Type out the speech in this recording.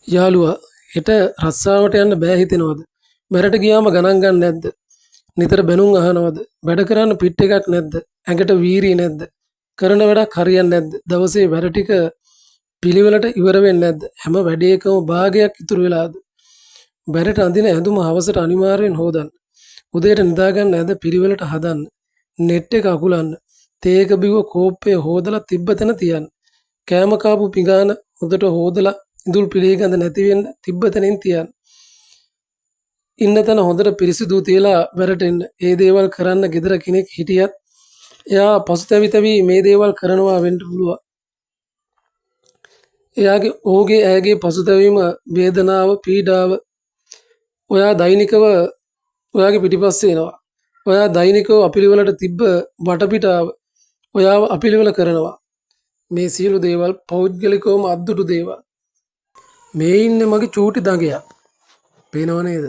යාළුවා හෙට රස්සාවට යන්න බෑ හිතෙනවද? මෙරට ගියාම ගණන් ගන්න නැද්ද? නිතර බැනුම් අහනවද? වැඩ කරන්න පිට එකක් නැද්ද? ඇඟට වීරිය නැද්ද? කරන වැඩක් හරියන්නේ නැද්ද? දවසේ වැඩ ටික පිළිවෙලට ඉවර වෙන්නේ නැද්ද? හැම වැඩේකම භාගයක් ඉතුරු වෙලාද? බැරට අඳින ඇඳුම හවසට අනිවාර්යෙන් හොදන්න. උදේට නිදා ගන්න ඇඳ පිළිවෙලට හදන්න. net එක අකුලන්න. තේ එක බිව්ව කෝප්පය හොදලා තිබ්බ තැන තියන්න. කෑම කාපු පිඟාන හොදට හොදලා ඉඳුල් පිළිගඳ නැති වෙන්න තිබ්බ තැනින් තියන්න. ඉන්න තැන හොඳට පිරිසිදු තියලා වැඩට එන්න. ඒ දේවල් කරන්න ගෙදර කෙනෙක් හිටියත් එයා පසුතැවි මේ දේවල් කරනවා වෙන්න පුළුවන්. එයාගේ ඔහුගේ ඇගේ පසුතැවීම වේදනාව පීඩාව ඔයා දෛනිකව ඔයාගේ පිටිපස්සේ එනවා. ඔයා දෛනිකව අපිලිවලට තිබ්බ වටපිටාව ඔයාව අපිලිවල කරනවා. මේ සියලු දේවල් පෞද්ගලිකවම අද්දුටු දේවල්. මේ ඉන්නේ මගේ චූටි දඟයා. පේනව නේද?